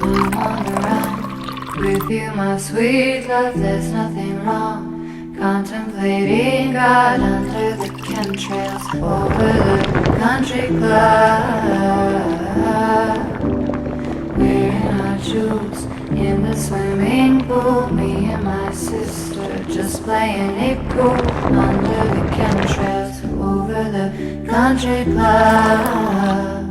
I'm on the run with you, my sweet love. There's nothing wrong. Contemplating God under the chemtrails over the country club. Wearing our jewels in the swimming pool. Me and my sister just playing it cool under the chemtrails over the country club.